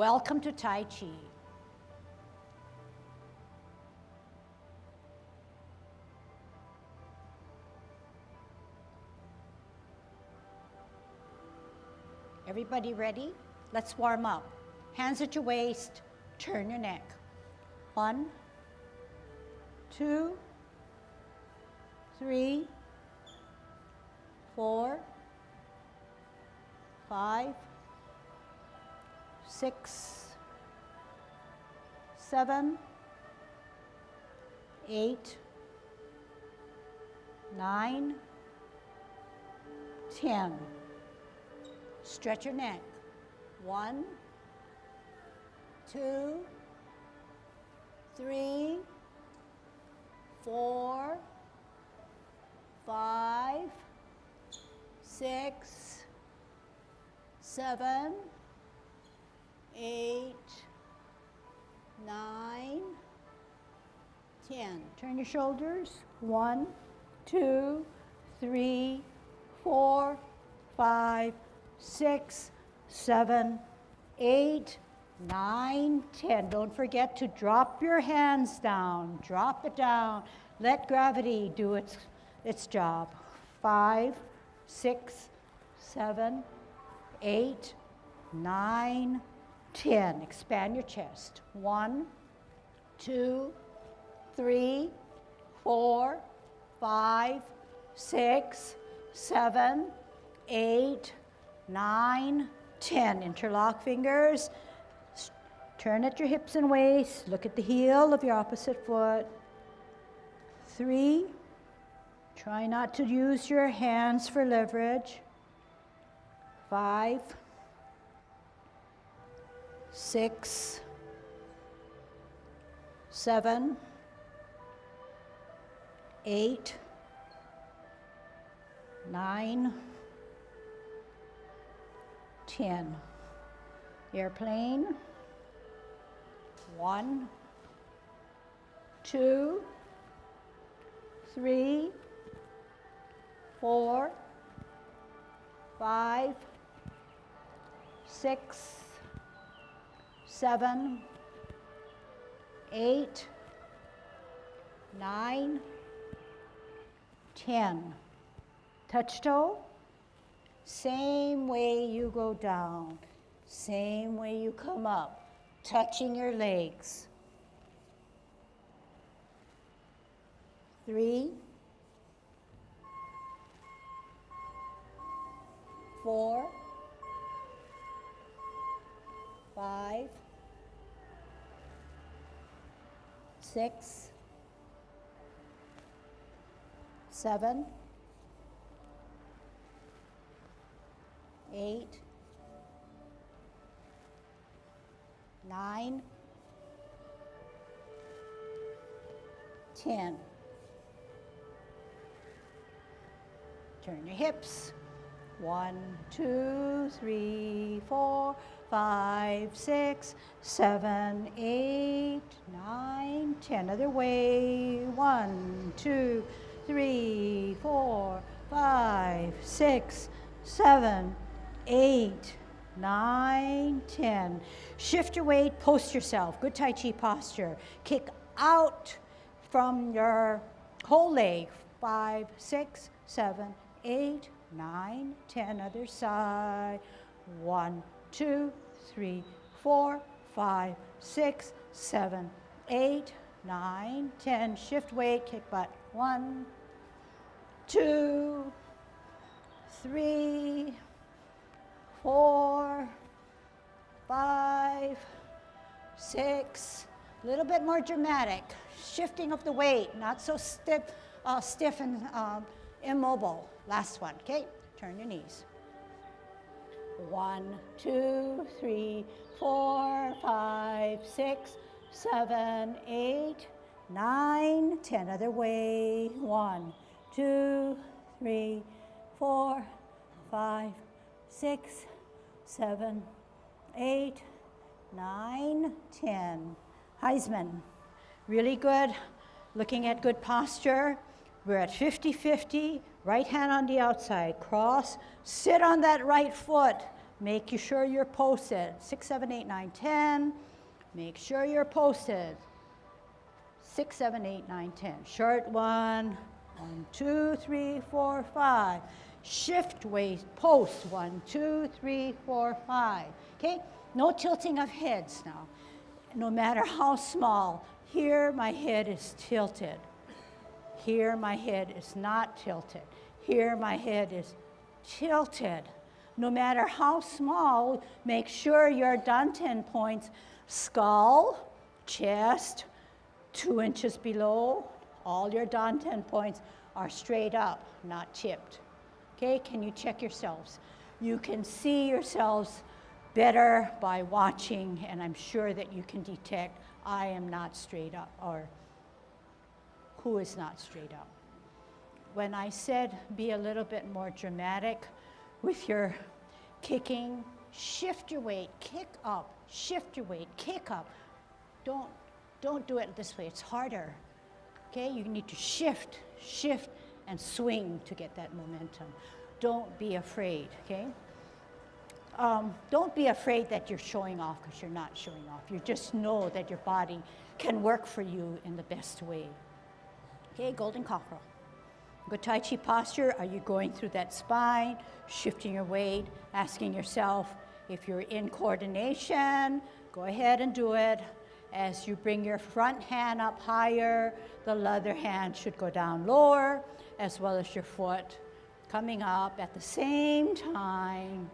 Welcome to Tai Chi. Everybody ready? Let's warm up. Hands at your waist, turn your neck. 1, 2, 3, 4, 5, 6, 7, 8, 9, 10. Stretch your neck. 1, 2, 3, 4, 5, 6, 7, 8, 9, 10. Turn your shoulders. 1, 2, 3, 4, 5, 6, 7, 8, 9, 10. Don't forget to drop your hands down. Drop it down. Let gravity do its job. 5, 6, 7, 8, 9, 10. Expand your chest. 1, 2, 3, 4, 5, 6, 7, 8, 9, 10. Interlock fingers. Turn at your hips and waist. Look at the heel of your opposite foot. 3. Try not to use your hands for leverage. 5, 6, 7, 8, 9, 10. Airplane. 1, 2, 3, 4, 5, 6, 7, 8, 9, 10. Touch toe. Same way you go down, same way you come up, touching your legs. 3, 4, 5, 6, 7, 8, 9, 10. Turn your hips. 1, 2, 3, 4, 5, 6, 7, 8, 9, 10. Other way. 1, 2, 3, 4, 5, 6, 7, 8, 9, 10. Shift your weight, post yourself. Good Tai Chi posture. Kick out from your whole leg. 5, 6, 7, 8, 9, 10. Other side. 1, 2, 3, 4, 5, 6, 7, 8, 9, 10. Shift weight, kick butt. 1, 2, 3, 4, 5, 6. A little bit more dramatic. Shifting of the weight, not so stiff and immobile. Last one, okay? Turn your knees. 1, 2, 3, 4, 5, 6, 7, 8, 9, 10. Other way. 1, 2, 3, 4, 5, 6, 7, 8, 9, 10. Heisman. Really good. Looking at good posture. We're at 50-50. Right hand on the outside. Cross. Sit on that right foot. Make sure you're posted. 6, 7, 8, 9, 10. Make sure you're posted. 6, 7, 8, 9, 10. Short one. 1, 2, 3, 4, 5. Shift weight, post. 1, 2, 3, 4, 5. Okay? No tilting of heads now. No matter how small. Here my head is tilted. Here my head is not tilted. Here my head is tilted. No matter how small, make sure your danten points, skull, chest, 2 inches below, all your danten points are straight up, not tipped. Okay, can you check yourselves? You can see yourselves better by watching, and I'm sure that you can detect I am not straight up, or who is not straight up. When I said be a little bit more dramatic with your kicking, shift your weight, kick up, shift your weight, kick up. Don't do it this way, it's harder. Okay, you need to shift, and swing to get that momentum. Don't be afraid, okay? Don't be afraid that you're showing off, because you're not showing off. You just know that your body can work for you in the best way. Okay, golden cockerel. Good Tai Chi posture. Are you going through that spine, shifting your weight, asking yourself if you're in coordination? Go ahead and do it. As you bring your front hand up higher, the other hand should go down lower, as well as your foot coming up at the same time.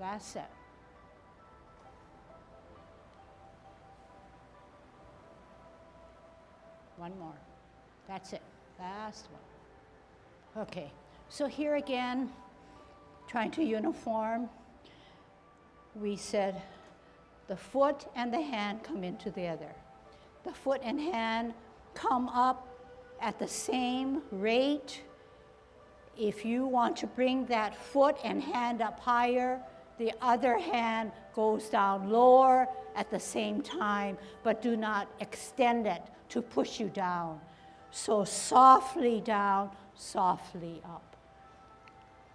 Last set. One more. That's it. Last one. Okay. So here again, trying to uniform, we said the foot and the hand come in together. The foot and hand come up at the same rate. If you want to bring that foot and hand up higher, the other hand goes down lower at the same time, but do not extend it to push you down. So softly down, softly up.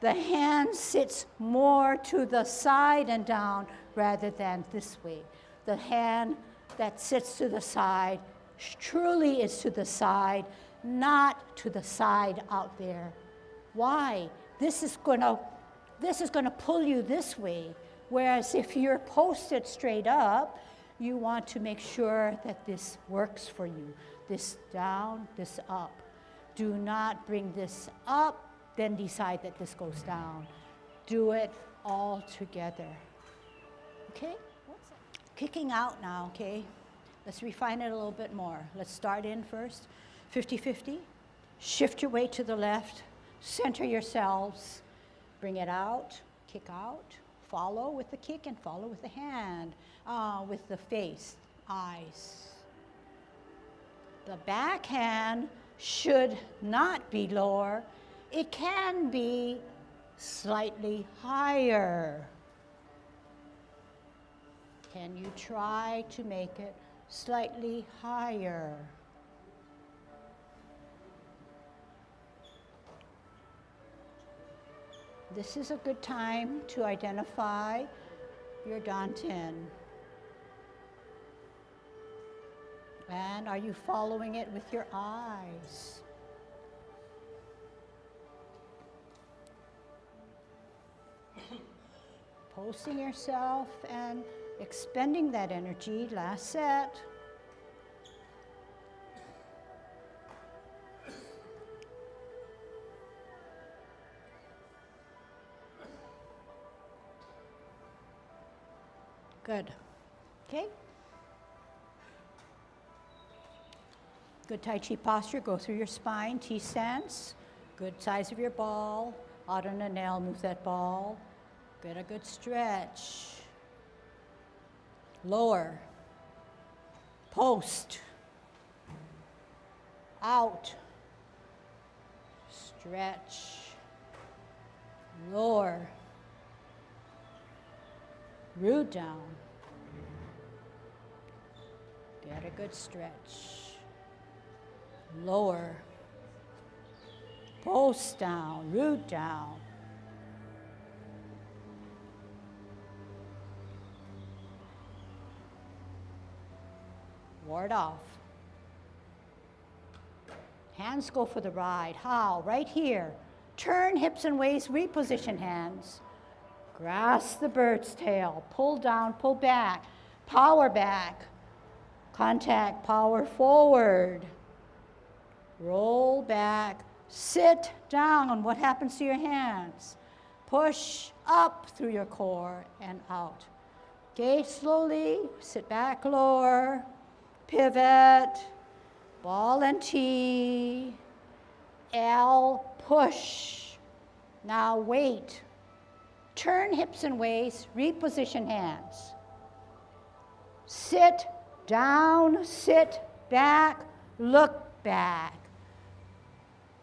The hand sits more to the side and down rather than this way. The hand that sits to the side truly is to the side, not to the side out there. Why? This is going to pull you this way, whereas if you're posted straight up, you want to make sure that this works for you. This down, this up. Do not bring this up, then decide that this goes down. Do it all together. Okay? Kicking out now, okay? Let's refine it a little bit more. Let's start in first. 50-50. Shift your weight to the left. Center yourselves. Bring it out, kick out, follow with the kick and follow with the hand, with the face, eyes. The backhand should not be lower. It can be slightly higher. Can you try to make it slightly higher? This is a good time to identify your danten. And are you following it with your eyes? Posting yourself and expending that energy. Last set. Good. Okay. Good Tai Chi posture. Go through your spine. T stance. Good size of your ball. Out on a nail, move that ball. Get a good stretch. lower, post, out, stretch, lower, root down, get a good stretch, lower, post down, root down, ward off. Hands go for the ride. How? Right here. Turn hips and waist, reposition hands. Grasp the bird's tail. Pull down, pull back. Power back. Contact, power forward. Roll back. Sit down. What happens to your hands? Push up through your core and out. Okay, slowly. Sit back, lower. Pivot. Ball and T. L, push. Now wait. Turn hips and waist, reposition hands. Sit down, sit back, look back.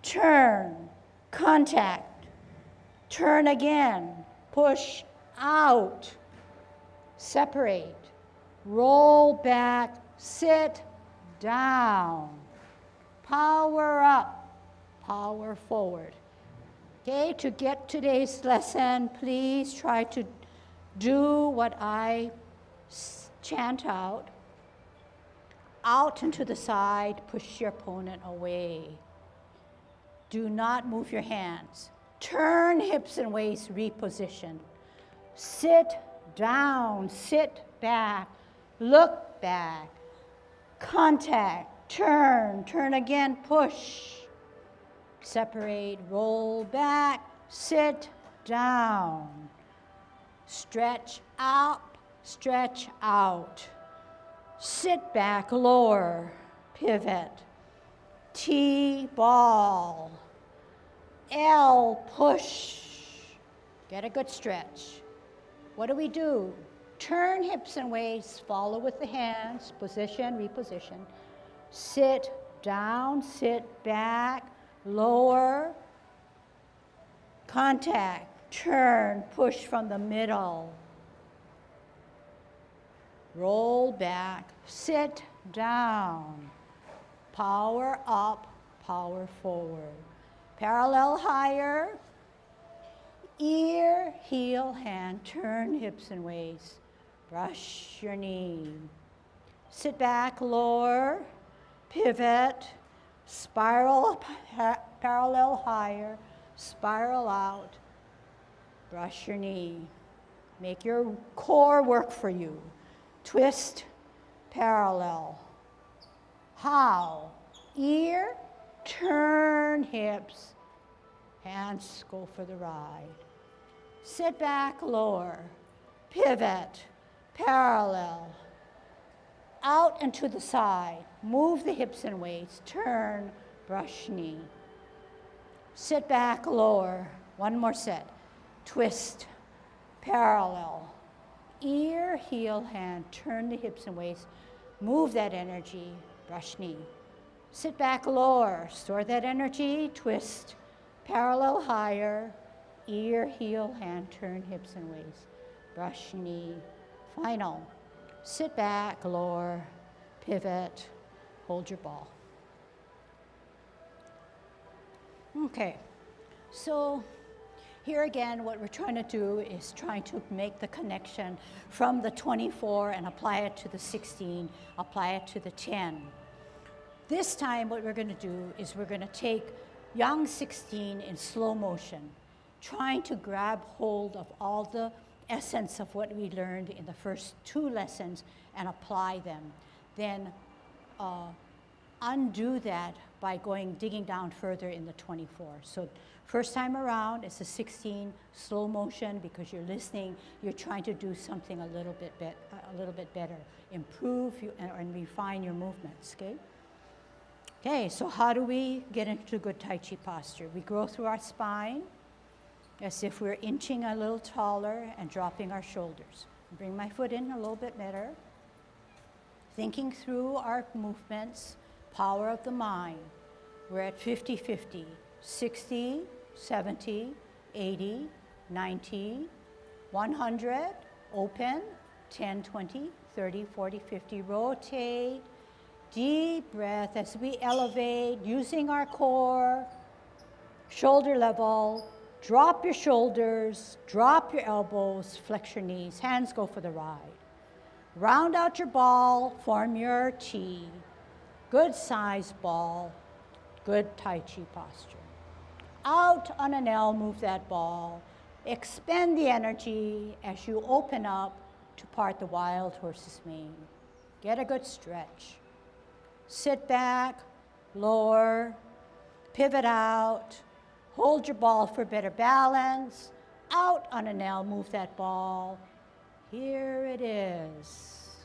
Turn, contact. Turn again, push out. Separate, roll back, sit down. Power up, power forward. Okay, to get today's lesson, please try to do what I chant out. Out and to the side, push your opponent away. Do not move your hands. Turn hips and waist, reposition. Sit down, sit back, look back. Contact, turn, turn again, push. Separate, roll back, sit down. Stretch up, stretch out. Sit back, lower, pivot. T, ball. L, push. Get a good stretch. What do? Turn hips and waist, follow with the hands, position, reposition. Sit down, sit back, lower, contact, turn, push from the middle. Roll back, sit down. Power up, power forward. Parallel higher. Ear, heel, hand, turn hips and waist. Brush your knee. Sit back, lower, pivot, spiral, parallel higher, spiral out. Brush your knee. Make your core work for you. Twist, parallel. How? Ear, turn hips, hands go for the ride. Sit back, lower, pivot, parallel. Out and to the side, move the hips and waist, turn, brush knee. Sit back, lower, one more set. Twist, parallel. Ear, heel, hand, turn the hips and waist, move that energy, brush knee. Sit back, lower, store that energy, twist, parallel higher, ear, heel, hand, turn hips and waist, brush knee. Final. Sit back, lower, pivot, hold your ball. Okay, so here again, what we're trying to do is trying to make the connection from the 24 and apply it to the 16, apply it to the 10. This time, what we're going to do is we're going to take Yang 16 in slow motion, trying to grab hold of all the essence of what we learned in the first two lessons and apply them. Then undo that by digging down further in the 24. So first time around, it's a 16 slow motion because you're listening. You're trying to do something a little bit better, improve and refine your movements. Okay. Okay. So how do we get into good Tai Chi posture? We grow through our spine, as if we're inching a little taller and dropping our shoulders. Bring my foot in a little bit better. thinking through our movements, power of the mind. We're at 50-50, 60, 70, 80, 90, 100, open, 10, 20, 30, 40, 50, rotate. Deep breath as we elevate, using our core, shoulder level. Drop your shoulders, drop your elbows, flex your knees, hands go for the ride. Round out your ball, form your T. Good size ball, good Tai Chi posture. Out on an L, move that ball. Expend the energy as you open up to part the wild horse's mane. Get a good stretch. Sit back, lower, pivot out, hold your ball for better balance. Out on an L, move that ball. Here it is.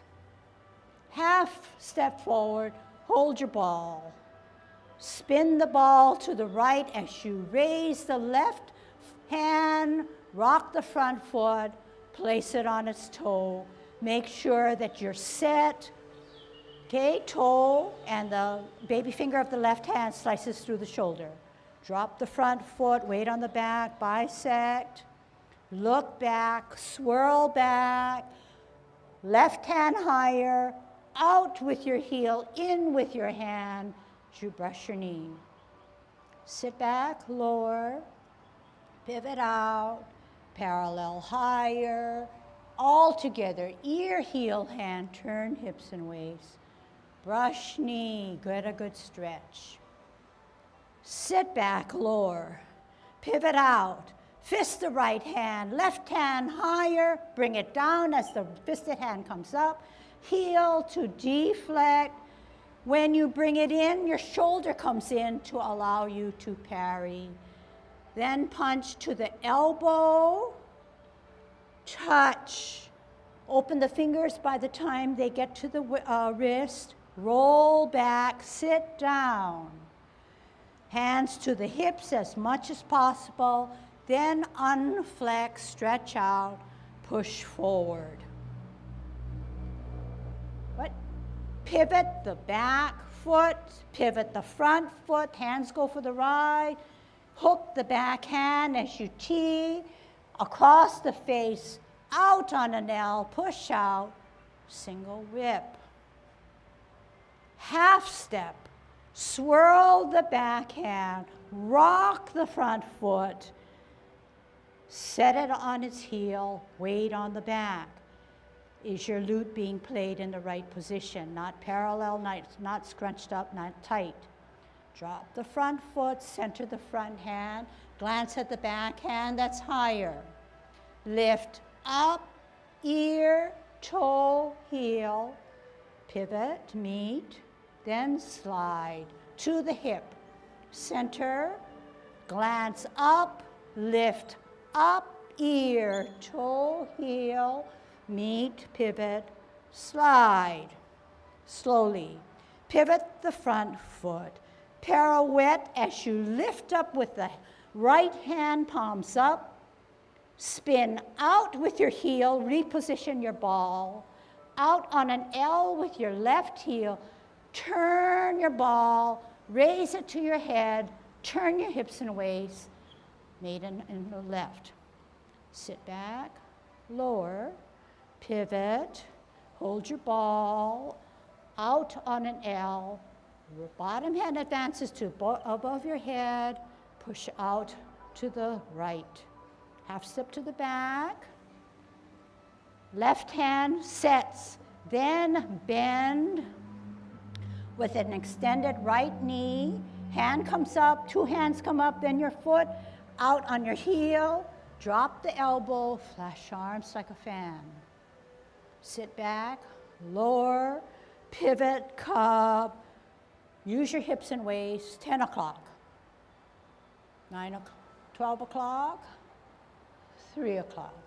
Half step forward, hold your ball. Spin the ball to the right as you raise the left hand, rock the front foot, place it on its toe. Make sure that you're set. Okay, toe and the baby finger of the left hand slices through the shoulder. Drop the front foot, weight on the back, bisect. Look back, swirl back. Left hand higher, out with your heel, in with your hand as you brush your knee. Sit back, lower, pivot out, parallel higher, all together, ear, heel, hand, turn hips and waist. Brush knee, get a good stretch. Sit back, lower, pivot out, fist the right hand, left hand higher, bring it down as the fisted hand comes up, heel to deflect. When you bring it in, your shoulder comes in to allow you to parry. Then punch to the elbow, touch. Open the fingers by the time they get to the wrist. Roll back, sit down. Hands to the hips as much as possible. Then unflex, stretch out, push forward. What? Pivot the back foot, pivot the front foot, hands go for the ride. Hook the back hand as you tee, across the face, out on an L, push out, single whip. Half step, swirl the back hand, rock the front foot, set it on its heel, weight on the back. Is your lute being played in the right position? Not parallel, not scrunched up, not tight. Drop the front foot, center the front hand, glance at the back hand that's higher. Lift up, ear, toe, heel, pivot, meet, then slide to the hip. Center, glance up, lift up, ear, toe, heel, meet, pivot, slide. Slowly, pivot the front foot. Pirouette as you lift up with the right hand, palms up. Spin out with your heel, reposition your ball. Out on an L with your left heel. Turn your ball, raise it to your head, turn your hips and waist, made in the left. Sit back, lower, pivot, hold your ball, out on an L, your bottom hand advances to above your head, push out to the right. Half step to the back, left hand sets, then bend with an extended right knee, hand comes up, two hands come up, then your foot out on your heel, drop the elbow, flash arms like a fan. Sit back, lower, pivot, cub, use your hips and waist, 10 o'clock, 12 o'clock, 3 o'clock,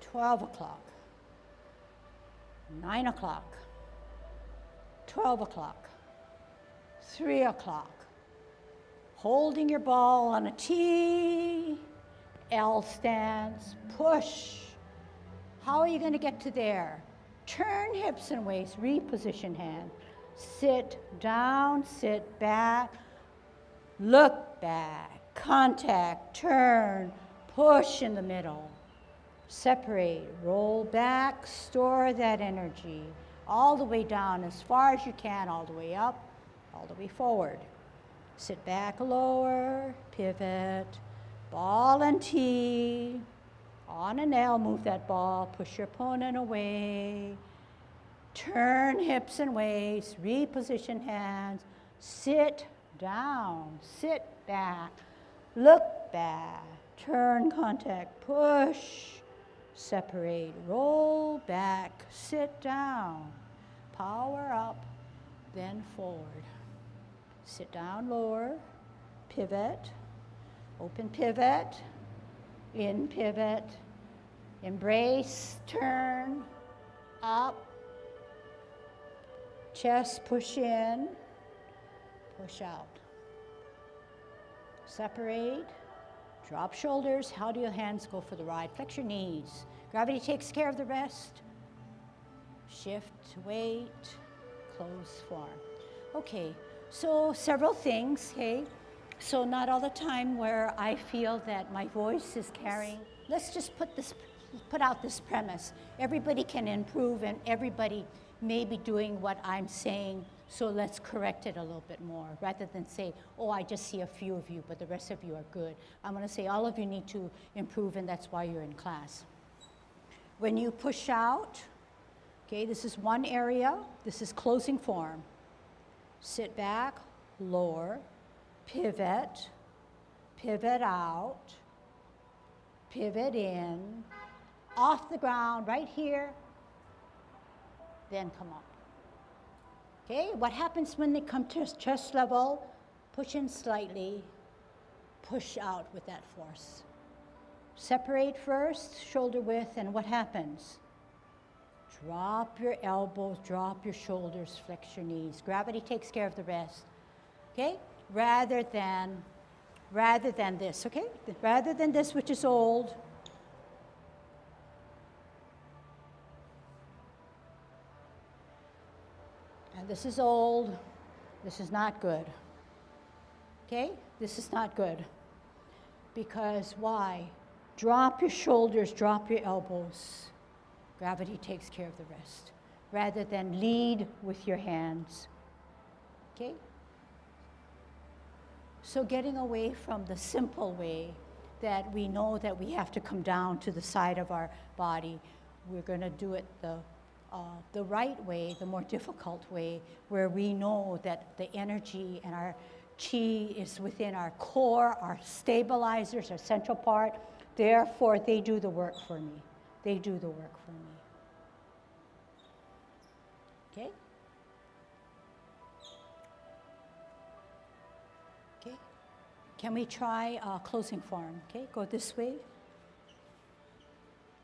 12 o'clock, 9 o'clock, 12 o'clock, 3 o'clock. Holding your ball on a T, L stance, push. How are you going to get to there? Turn hips and waist, reposition hand. Sit down, sit back, look back, contact, turn, push in the middle. Separate, roll back, store that energy all the way down as far as you can, all the way up, all the way forward. Sit back, lower, pivot, ball and T. On an L, move that ball, push your opponent away. Turn hips and waist, reposition hands, sit down, sit back, look back, turn, contact, push, separate, roll back, sit down, power up, then forward. Sit down, lower, pivot, open pivot, in pivot, embrace, turn, up, chest push in, push out. Separate, drop shoulders. How do your hands go for the ride? Flex your knees. Gravity takes care of the rest. Shift, weight, close form. Okay, so several things, okay? So not all the time where I feel that my voice is carrying. Let's just put out this premise. Everybody can improve and everybody may be doing what I'm saying, so let's correct it a little bit more rather than say, oh, I just see a few of you, but the rest of you are good. I'm gonna say all of you need to improve and that's why you're in class. When you push out, okay, this is one area, this is closing form. Sit back, lower, pivot, pivot out, pivot in, off the ground, right here, then come up. Okay, what happens when they come to chest level? Push in slightly, push out with that force. Separate first, shoulder width, and what happens? Drop your elbows, drop your shoulders, flex your knees. Gravity takes care of the rest, okay? Rather than this, okay? Rather than this, which is old. And this is old. This is not good, okay? This is not good. Because why? Drop your shoulders, drop your elbows. Gravity takes care of the rest. Rather than lead with your hands, okay? So getting away from the simple way that we know that we have to come down to the side of our body, we're gonna do it the right way, the more difficult way, where we know that the energy and our chi is within our core, our stabilizers, our central part. Therefore, they do the work for me. They do the work for me. Okay? Okay. Can we try closing form? Okay, go this way.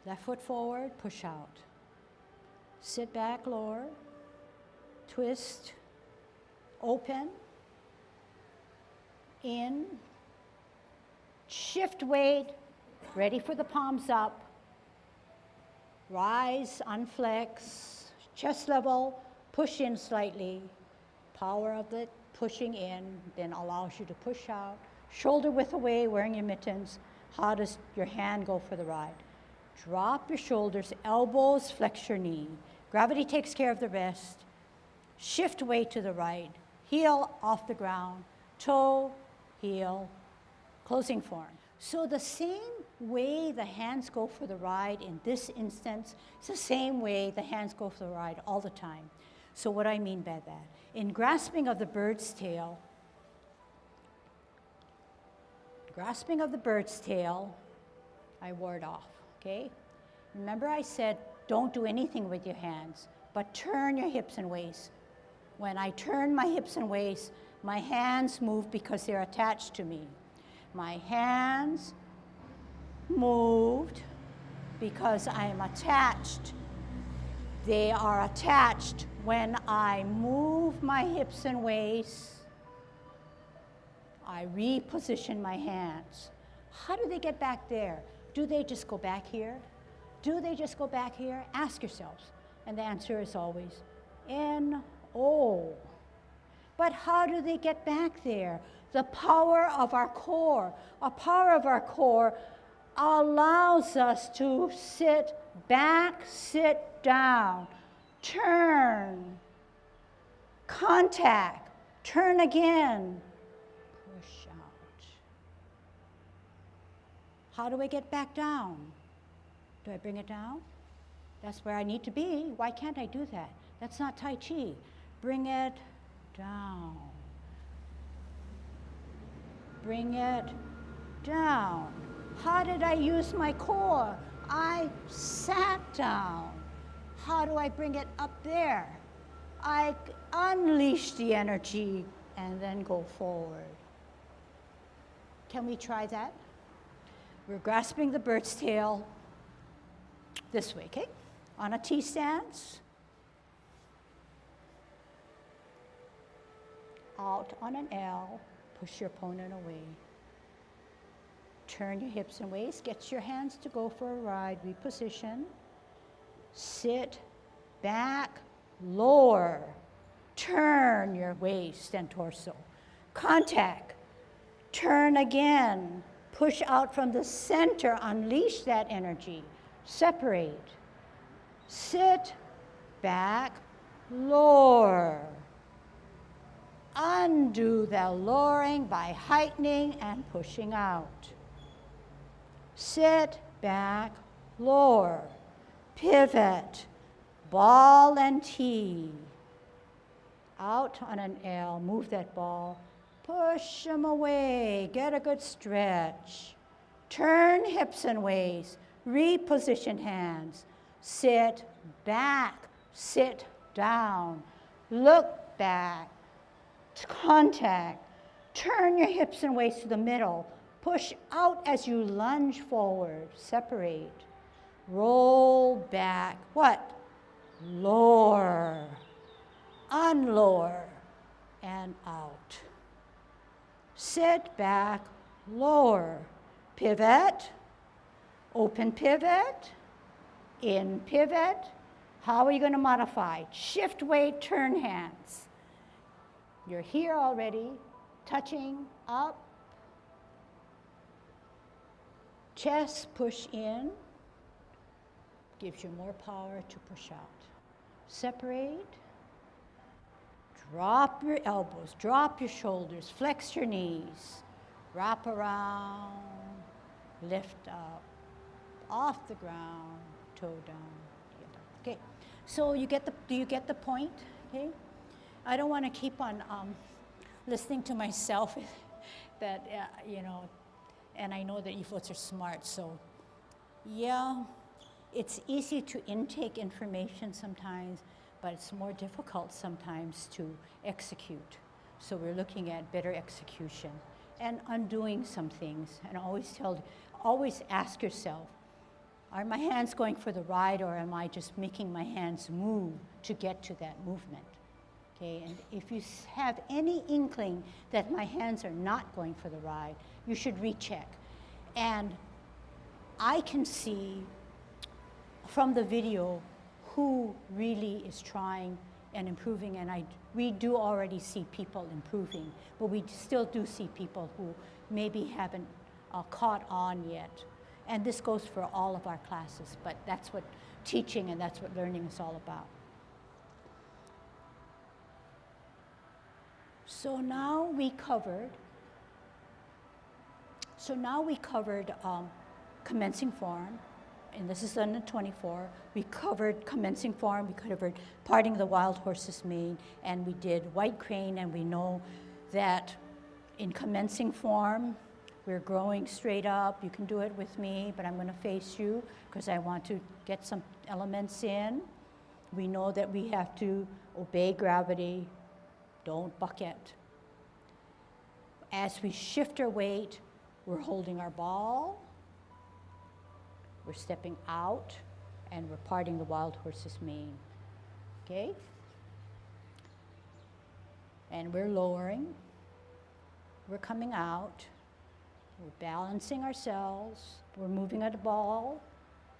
Left foot forward, push out. Sit back, lower, twist, open, in, shift weight, ready for the palms up, rise, unflex, chest level, push in slightly, power of the pushing in, then allows you to push out, shoulder width away, wearing your mittens. How does your hand go for the ride? Drop your shoulders, elbows, flex your knee. Gravity takes care of the rest. Shift weight to the right, heel off the ground, toe, heel, closing form. So the same way the hands go for the ride in this instance, it's the same way the hands go for the ride all the time. So what do I mean by that? In grasping of the bird's tail, I ward off, okay? Remember I said, don't do anything with your hands, but turn your hips and waist. When I turn my hips and waist, my hands move because they're attached to me. My hands moved because I am attached. They are attached when I move my hips and waist. I reposition my hands. How do they get back there? Do they just go back here? Do they just go back here? Ask yourselves. And the answer is always N-O. But how do they get back there? The power of our core. A power of our core allows us to sit back, sit down, turn, contact, turn again, push out. How do I get back down? Do I bring it down? That's where I need to be. Why can't I do that? That's not Tai Chi. Bring it down. Bring it down. How did I use my core? I sat down. How do I bring it up there? I unleash the energy and then go forward. Can we try that? We're grasping the bird's tail this way, okay? On a T stance. Out on an L. Push your opponent away. Turn your hips and waist. Get your hands to go for a ride. Reposition. Sit back, lower. Turn your waist and torso. Contact. Turn again. Push out from the center. Unleash that energy. Separate. Sit back, lower. Undo the lowering by heightening and pushing out. Sit back, lower. Pivot, ball and T. Out on an L, move that ball. Push them away, get a good stretch. Turn hips and waist, reposition hands. Sit back, sit down. Look back. Contact. Turn your hips and waist to the middle. Push out as you lunge forward. Separate. Roll back. What? Lower. Unlower. And out. Sit back. Lower. Pivot. Open pivot. In pivot. How are you going to modify? Shift weight, turn hands. You're here already, touching up. Chest push in, gives you more power to push out. Separate, drop your elbows, drop your shoulders, flex your knees, wrap around, lift up, off the ground, toe down, together. Okay, so do you get the point? Okay. I don't want to keep on listening to myself that, and I know that you folks are smart, so yeah, it's easy to intake information sometimes, but it's more difficult sometimes to execute. So we're looking at better execution and undoing some things. And always ask yourself, are my hands going for the ride, or am I just making my hands move to get to that movement? Okay, and if you have any inkling that my hands are not going for the ride, you should recheck. And I can see from the video who really is trying and improving, and we do already see people improving, but we still do see people who maybe haven't caught on yet. And this goes for all of our classes, but that's what teaching and that's what learning is all about. So now we covered commencing form, and this is on 24. We covered commencing form, we covered parting the wild horse's mane, and we did white crane, and we know that in commencing form, we're growing straight up. You can do it with me, but I'm going to face you because I want to get some elements in. We know that we have to obey gravity. Don't bucket. As we shift our weight, we're holding our ball, we're stepping out, and we're parting the wild horse's mane. Okay? And we're lowering, we're coming out, we're balancing ourselves, we're moving at the ball,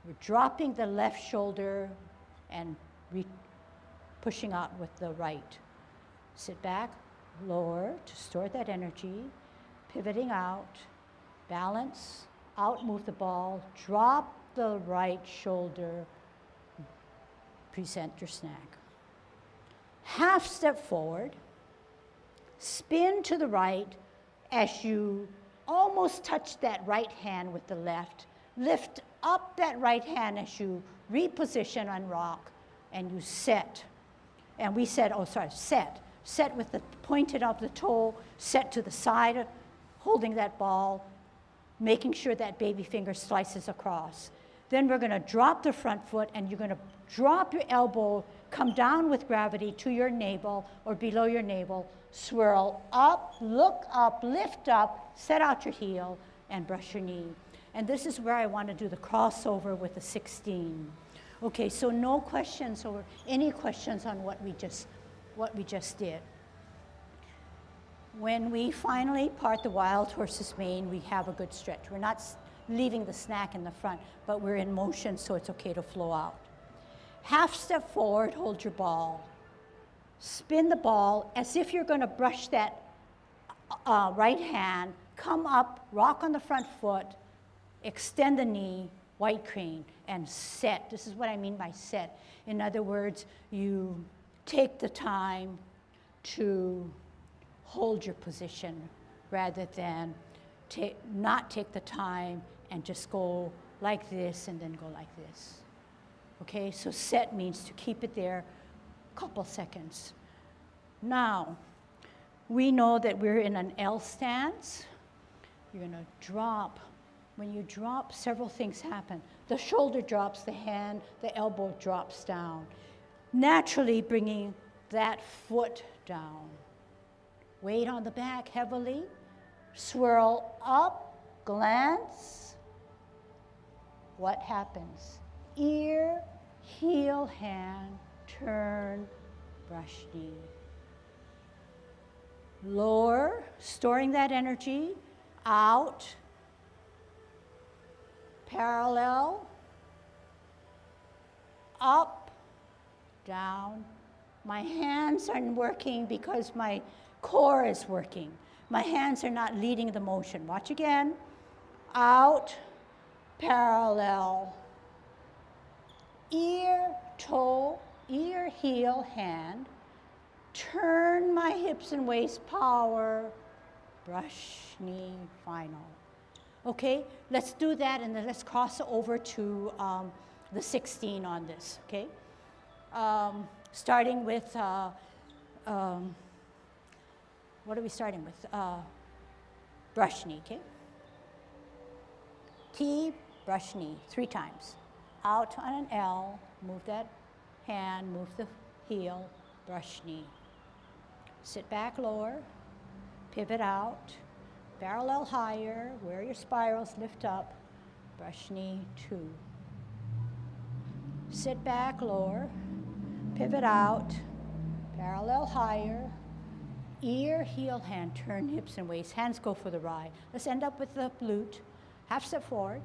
we're dropping the left shoulder and pushing out with the right. Sit back, lower to store that energy, pivoting out, balance, out move the ball, drop the right shoulder, present your snack. Half step forward, spin to the right as you almost touch that right hand with the left. Lift up that right hand as you reposition on rock and you set. And we said, set. Set with the pointed of the toe, set to the side, holding that ball, making sure that baby finger slices across. Then we're going to drop the front foot and you're going to drop your elbow, come down with gravity to your navel or below your navel, swirl up, look up, lift up, set out your heel and brush your knee. And this is where I want to do the crossover with the 16. Okay, so no questions or any questions on what we just did. When we finally part the wild horse's mane, we have a good stretch. We're not leaving the snack in the front, but we're in motion, so it's okay to flow out. Half step forward, hold your ball. Spin the ball as if you're going to brush that right hand, come up, rock on the front foot, extend the knee, white crane, and set. This is what I mean by set. In other words, you take the time to hold your position rather than not take the time and just go like this and then go like this. Okay, so set means to keep it there a couple seconds. Now, we know that we're in an L stance. You're going to drop. When you drop, several things happen. The shoulder drops, the hand, the elbow drops down, naturally bringing that foot down. Weight on the back heavily, swirl up, glance. What happens? Ear, heel, hand, turn, brush knee. Lower, storing that energy, out, parallel, up, down. My hands aren't working because my core is working. My hands are not leading the motion. Watch again. Out, parallel. Ear, toe, ear, heel, hand. Turn my hips and waist, power. Brush, knee, final. Okay, let's do that and then let's cross over to the 16 on this, okay? Starting with, what are we starting with? Brush knee, okay? T, brush knee, 3 times. Out on an L, move that hand, move the heel, brush knee. Sit back, lower, pivot out, parallel higher, where your spirals lift up, brush knee, 2. Sit back, lower, pivot out, parallel higher, ear, heel, hand, turn hips and waist, hands go for the ride. Let's end up with the glute, half step forward,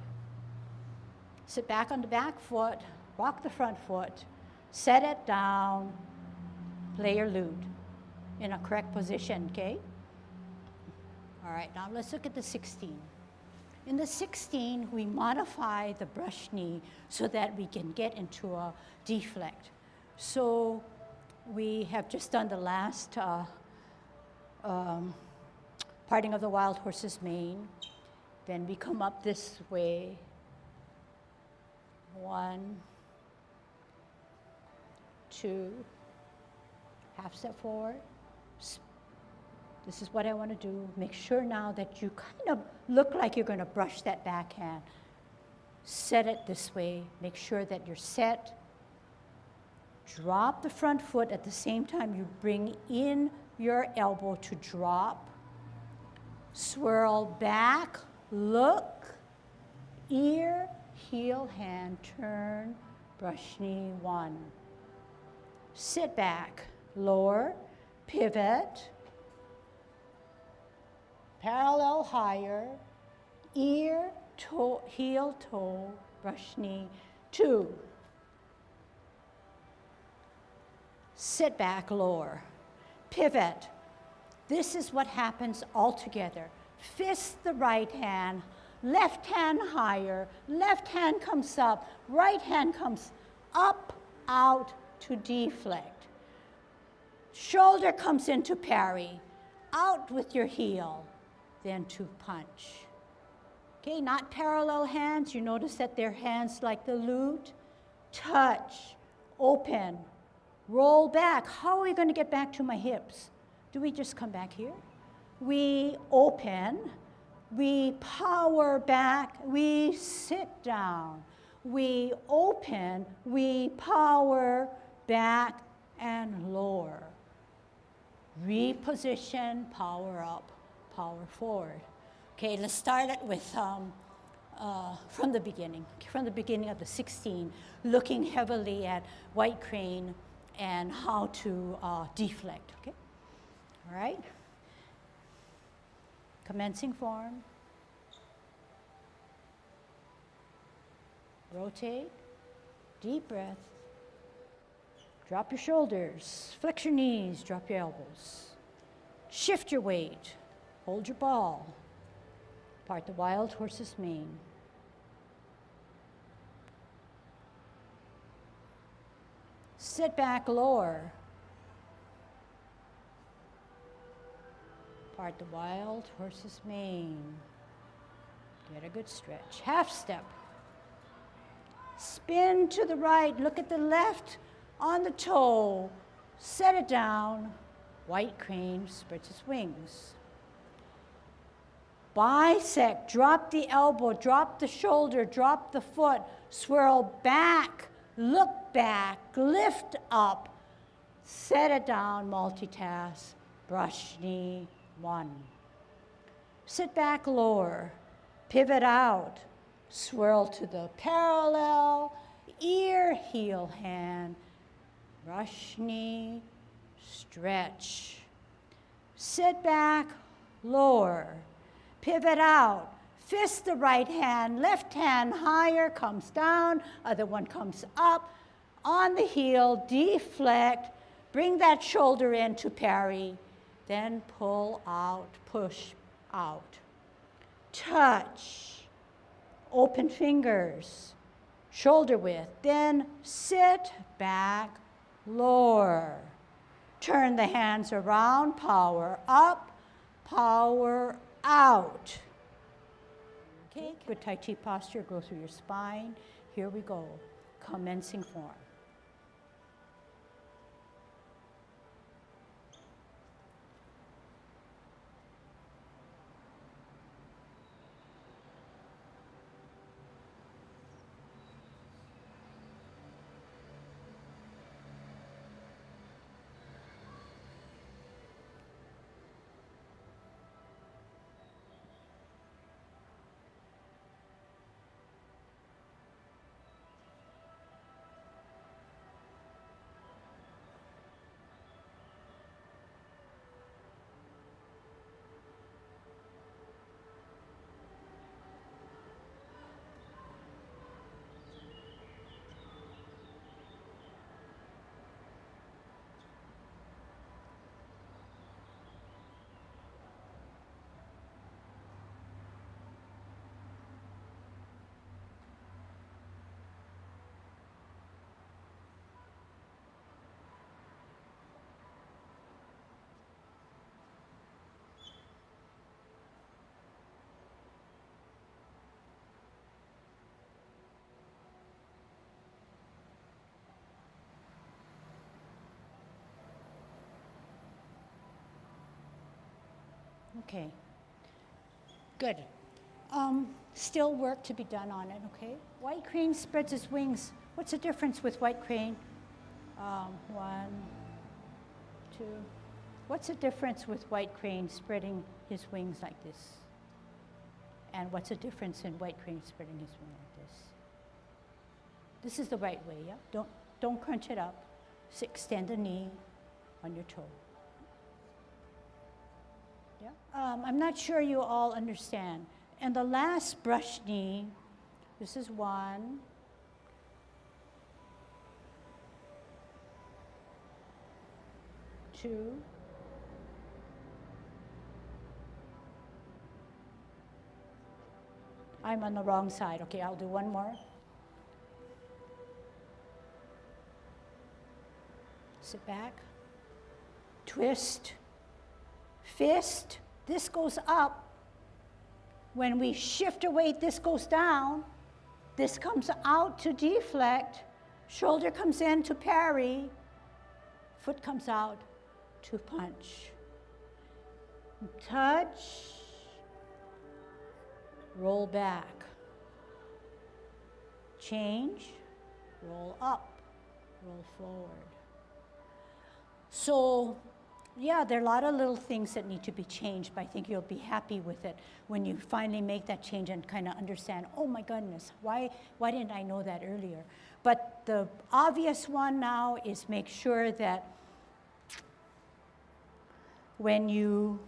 sit back on the back foot, rock the front foot, set it down, play your lute in a correct position, okay? All right, now let's look at the 16. In the 16, we modify the brush knee so that we can get into a deflect. So we have just done the last parting of the wild horse's mane. Then we come up this way. 1, 2, half step forward. This is what I want to do. Make sure now that you kind of look like you're going to brush that backhand. Set it this way. Make sure that you're set. Drop the front foot at the same time you bring in your elbow to drop. Swirl back, look, ear, heel, hand, turn, brush knee, 1. Sit back, lower, pivot, parallel higher, ear, toe, heel, toe, brush knee, 2. Sit back, lower. Pivot. This is what happens all together. Fist the right hand, left hand higher, left hand comes up, right hand comes up, out to deflect. Shoulder comes into parry, out with your heel, then to punch. Okay, not parallel hands. You notice that they're hands like the lute. Touch, open, roll back. How are we going to get back to my hips? Do we just come back here? We open, we power back, we sit down. We open, we power back and lower. Reposition, power up, power forward. Okay, let's start it with from the beginning of the 16, looking heavily at white crane and how to deflect, okay? All right? Commencing form. Rotate, deep breath. Drop your shoulders, flex your knees, drop your elbows. Shift your weight, hold your ball. Part the wild horse's mane. Sit back, lower. Part the wild horse's mane. Get a good stretch. Half step. Spin to the right, look at the left on the toe. Set it down. White crane spreads its wings. Bisect, drop the elbow, drop the shoulder, drop the foot, swirl back, look back, lift up, set it down, multitask, brush knee, 1. Sit back, lower, pivot out, swirl to the parallel, ear, heel, hand, brush knee, stretch. Sit back, lower, pivot out, fist the right hand, left hand higher, comes down, other one comes up, on the heel, deflect, bring that shoulder in to parry, then pull out, push out. Touch, open fingers, shoulder width, then sit back, lower. Turn the hands around, power up, power out. Okay, good Tai Chi posture, go through your spine. Here we go, commencing form. Okay, good. Still work to be done on it, okay? White crane spreads its wings. What's the difference with white crane? 1, 2. What's the difference with white crane spreading his wings like this? And what's the difference in white crane spreading his wings like this? This is the right way, yeah? Don't crunch it up. Extend the knee on your toe. Yeah? I'm not sure you all understand. And the last brush knee, this is 1. 2. I'm on the wrong side. Okay, I'll do one more. Sit back. Twist. Fist. This goes up. When we shift our weight, this goes down. This comes out to deflect. Shoulder comes in to parry. Foot comes out to punch. Touch. Roll back. Change. Roll up. Roll forward. So, yeah, there are a lot of little things that need to be changed, but I think you'll be happy with it when you finally make that change and kind of understand, oh my goodness, why didn't I know that earlier? But the obvious one now is make sure that when you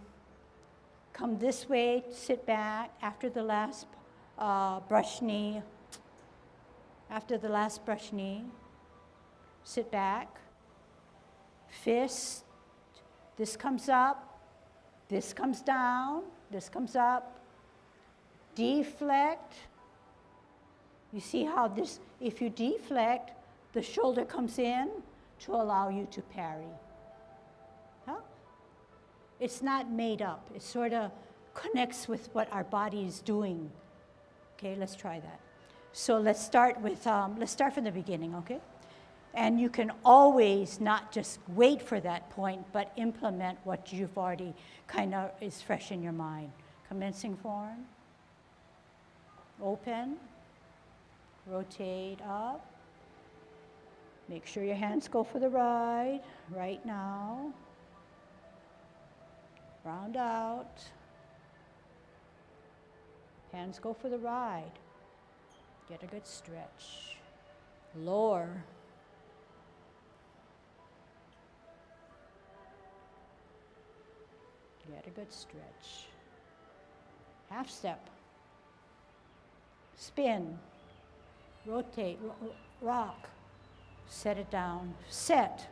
come this way, sit back after the last brush knee. After the last brush knee, sit back. Fist. This comes up. This comes down. This comes up. Deflect. You see how this, if you deflect, the shoulder comes in to allow you to parry. Huh? It's not made up. It sort of connects with what our body is doing. Okay, let's try that. So let's start with, let's start from the beginning, okay? And you can always not just wait for that point, but implement what you've already kind of is fresh in your mind. Commencing form. Open. Rotate up. Make sure your hands go for the ride right now. Round out. Hands go for the ride. Get a good stretch. Lower. Get a good stretch. Half step. Spin. Rotate. Rock. Set it down. Set.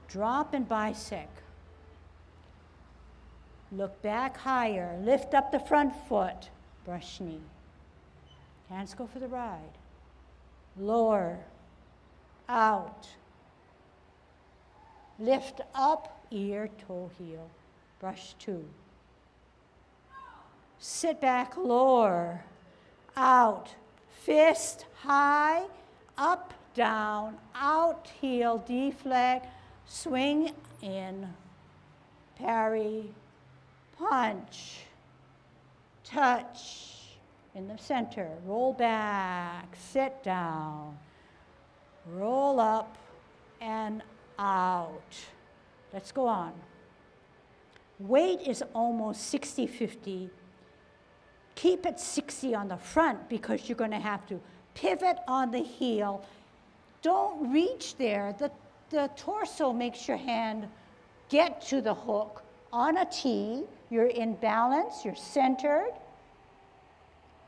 Drop and bisect. Look back higher. Lift up the front foot. Brush knee. Hands go for the ride. Lower. Out. Lift up. Ear, toe, heel. Brush 2. Sit back, lower. Out. Fist high. Up, down. Out, heel, deflect. Swing in. Parry. Punch. Touch. In the center. Roll back. Sit down. Roll up and out. Let's go on. Weight is almost 60-50. Keep it 60 on the front because you're going to have to pivot on the heel. Don't reach there. The torso makes your hand get to the hook on a T. You're in balance. You're centered.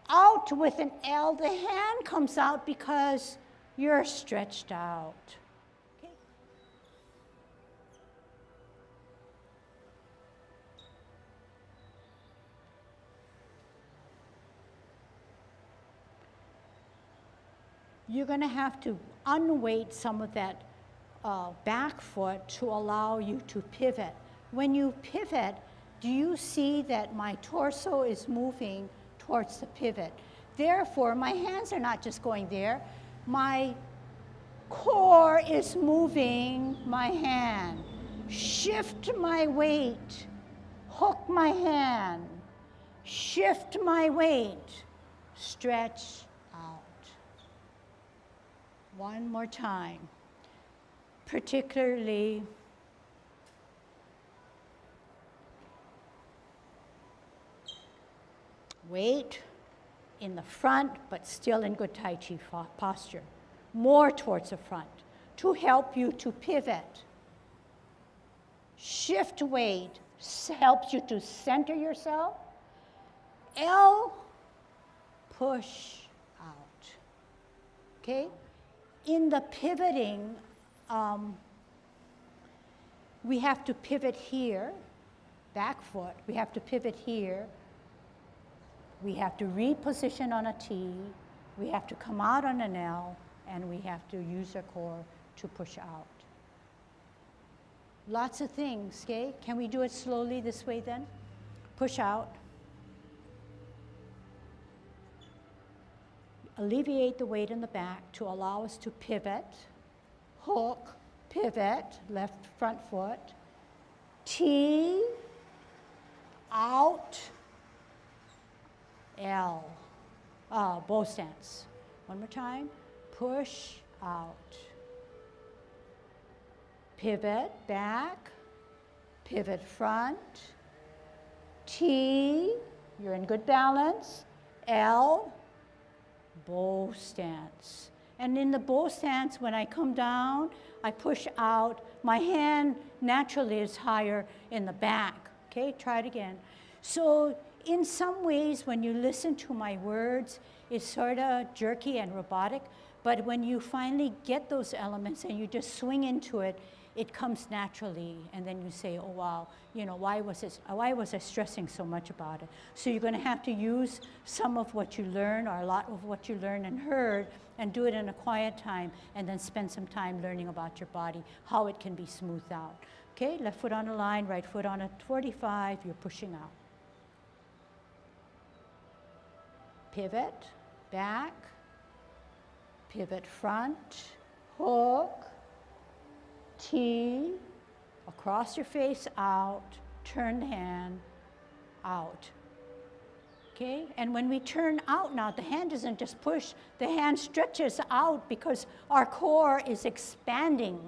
Out with an L. The hand comes out because you're stretched out. You're going to have to unweight some of that back foot to allow you to pivot. When you pivot, do you see that my torso is moving towards the pivot? Therefore, my hands are not just going there. My core is moving my hand. Shift my weight. Hook my hand. Shift my weight. Stretch out. One more time. Particularly weight in the front, but still in good Tai Chi posture. More towards the front to help you to pivot. Shift weight helps you to center yourself. L, push out. Okay? In the pivoting, we have to pivot here, back foot. We have to pivot here. We have to reposition on a T. We have to come out on an L, and we have to use our core to push out. Lots of things, okay? Can we do it slowly this way then? Push out. Alleviate the weight in the back to allow us to pivot. Hook, pivot, left front foot. T, out, L. Bow stance. One more time. Push out. Pivot back, pivot front. T, you're in good balance. L, bow stance. And in the bow stance, when I come down, I push out. My hand naturally is higher in the back. Okay, try it again. So in some ways, when you listen to my words, it's sort of jerky and robotic. But when you finally get those elements and you just swing into it, it comes naturally. And then you say, oh, wow, you know, why was I stressing so much about it? So you're going to have to use some of what you learned, or a lot of what you learned and heard, and do it in a quiet time, and then spend some time learning about your body, how it can be smoothed out. Okay, left foot on a line, right foot on a 45, you're pushing out. Pivot, back, pivot front, hook, T, across your face, out, turn the hand, out. Okay, and when we turn out now, the hand doesn't just push, the hand stretches out because our core is expanding.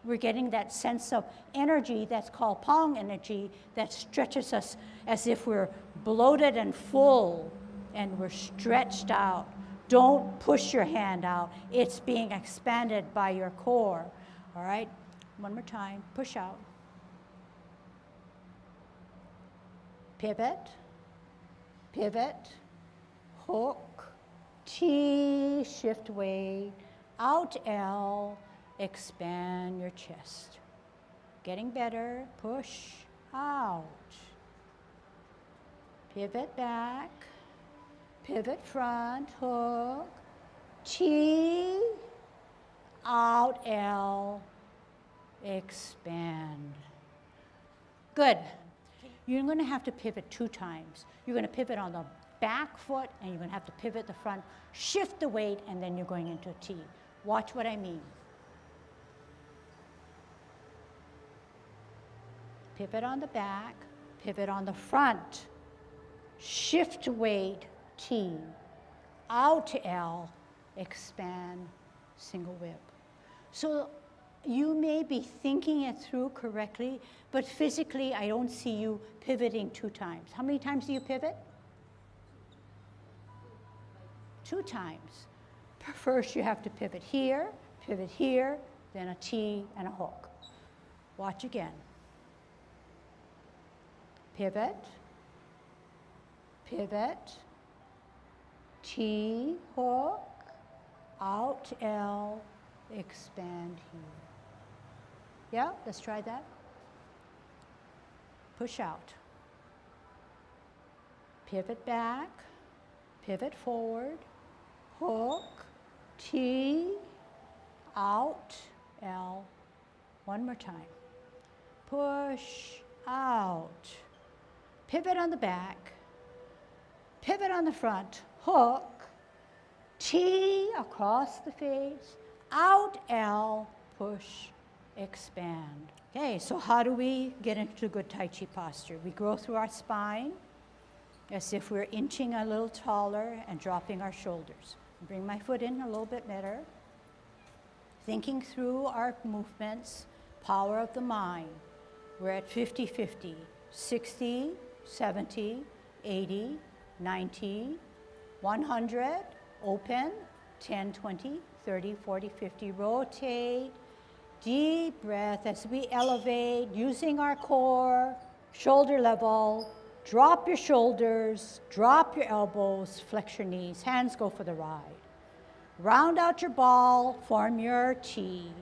We're getting that sense of energy that's called Pong energy that stretches us as if we're bloated and full and we're stretched out. Don't push your hand out. It's being expanded by your core. All right, one more time, push out. Pivot, pivot, hook, T, shift weight, out L, expand your chest. Getting better, push out. Pivot back, pivot front, hook, T, out L, expand. Good. You're going to have to pivot 2 times. You're going to pivot on the back foot, and you're going to have to pivot the front, shift the weight, and then you're going into a T. Watch what I mean. Pivot on the back, pivot on the front, shift weight, T, out L, expand, single whip. So you may be thinking it through correctly, but physically I don't see you pivoting 2 times. How many times do you pivot? 2 times. First you have to pivot here, then a T and a hook. Watch again. Pivot, pivot, T, hook, out L, expand here. Yeah, let's try that. Push out. Pivot back, pivot forward, hook, T, out, L. One more time. Push out. Pivot on the back, pivot on the front, hook, T across the face, out L, push, expand. Okay, so how do we get into good Tai Chi posture? We grow through our spine as if we're inching a little taller and dropping our shoulders. Bring my foot in a little bit better. Thinking through our movements, power of the mind. We're at 50-50, 60, 70, 80, 90, 100, open, 10, 20, 30, 40, 50, rotate, deep breath as we elevate, using our core, shoulder level, drop your shoulders, drop your elbows, flex your knees, hands go for the ride. Round out your ball, form your T,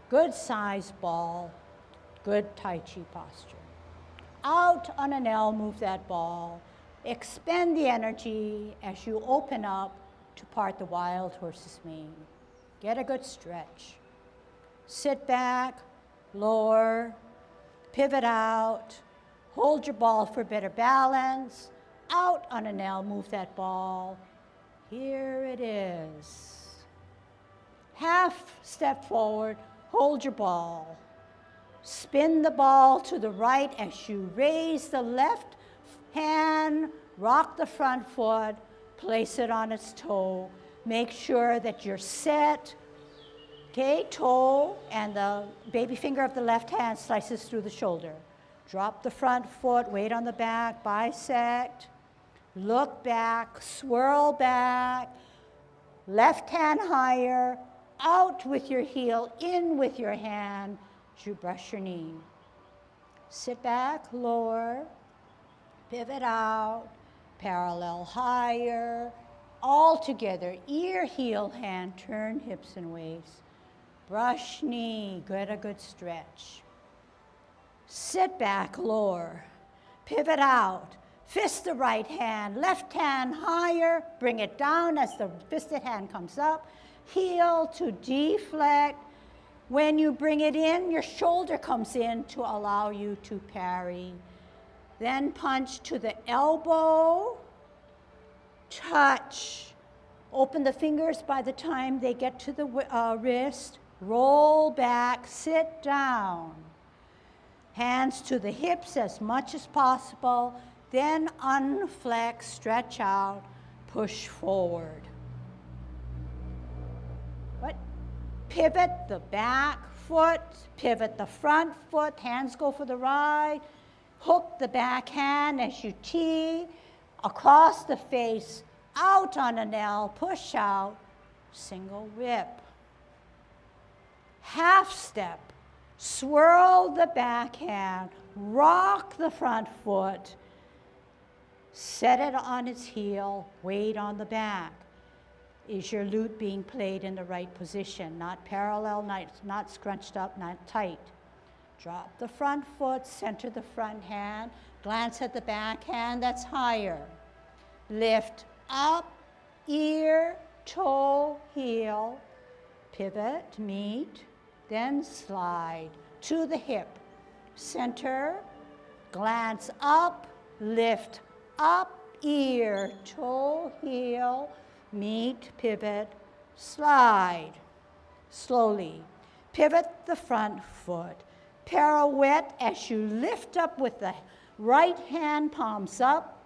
good size ball, Good Tai Chi posture. Out on an L, move that ball. Expend the energy as you open up to part the wild horse's mane. Get a good stretch. Sit back, lower, pivot out, hold your ball for better balance. Out on an L, move that ball. Here it is. Half step forward, hold your ball. Spin the ball to the right as you raise the left hand, rock the front foot, place it on its toe. Make sure that you're set. Okay, toe and the baby finger of the left hand slices through the shoulder. Drop the front foot, weight on the back, bisect. Look back, swirl back. Left hand higher, out with your heel, in with your hand. You brush your knee. Sit back, lower, pivot out, parallel higher, all together, ear, heel, hand, turn hips and waist. Brush knee, get a good stretch. Sit back, lower, pivot out, fist the right hand, left hand higher, bring it down as the fisted hand comes up, heel to deflect. When you bring it in, your shoulder comes in to allow you to parry. Then punch to the elbow, touch. Open the fingers by the time they get to the wrist. Roll back, sit down. Hands to the hips as much as possible. Then unflex, stretch out, push forward. What? Pivot the back foot, pivot the front foot, hands go for the right. Hook the back hand as you tee, across the face, out on an L, push out, single whip. Half step, swirl the back hand, rock the front foot, set it on its heel, weight on the back. Is your lute being played in the right position? Not parallel, not scrunched up, not tight. Drop the front foot, center the front hand, glance at the back hand that's higher. Lift up, ear, toe, heel, pivot, meet, then slide to the hip. Center, glance up, lift up, ear, toe, heel, meet, pivot, slide. Slowly, pivot the front foot. Pirouette as you lift up with the right hand, palms up.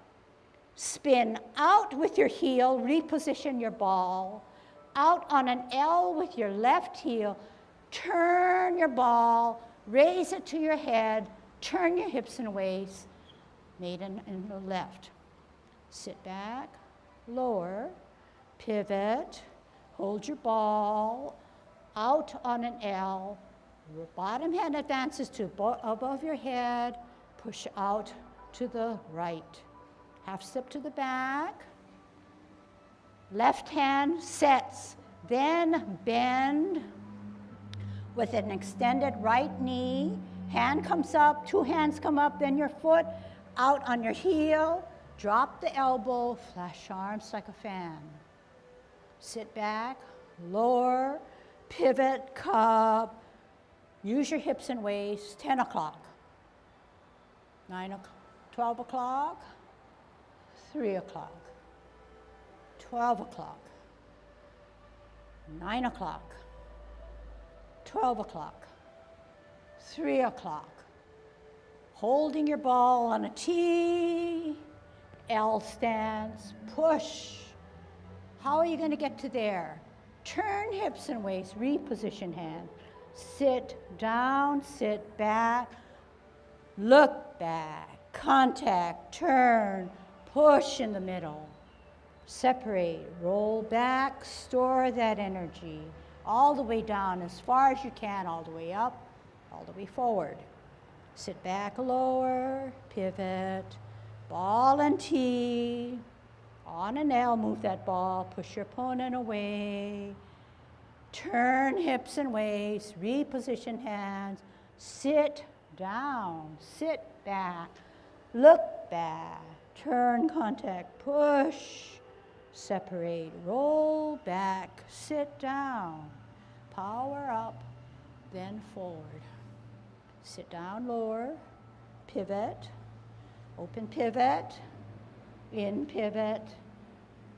Spin out with your heel, reposition your ball. Out on an L with your left heel. Turn your ball, raise it to your head, turn your hips and waist, maiden in the left. Sit back, lower, pivot, hold your ball, out on an L, your bottom hand advances to above your head, push out to the right. Half step to the back, left hand sets, then bend with an extended right knee, hand comes up, two hands come up, then your foot out on your heel, drop the elbow, flash arms like a fan. Sit back, lower, pivot, cup, use your hips and waist, 10 o'clock, 9 o'clock, 12 o'clock, 3 o'clock, 12 o'clock, 9 o'clock, 12 o'clock, 3 o'clock. Holding your ball on a T, L stance, push. How are you going to get to there? Turn hips and waist, reposition hand. Sit down, sit back, look back, contact, turn, push in the middle. Separate, roll back, store that energy. All the way down as far as you can, all the way up, all the way forward. Sit back, lower, pivot, ball and tee. On an L, move that ball, push your opponent away. Turn hips and waist, reposition hands, sit down, sit back, look back, turn contact, push, separate, roll back, sit down, power up, then forward. Sit down, lower, pivot, open pivot, in pivot,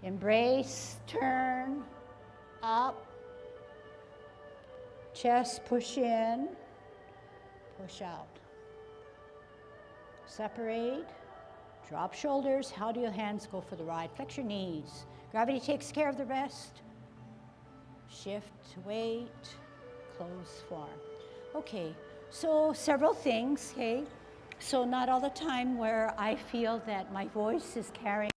embrace, turn, up, chest push in, push out. Separate, drop shoulders. How do your hands go for the ride? Flex your knees. Gravity takes care of the rest. Shift, weight, close form. Okay, so several things, okay? So not all the time where I feel that my voice is carrying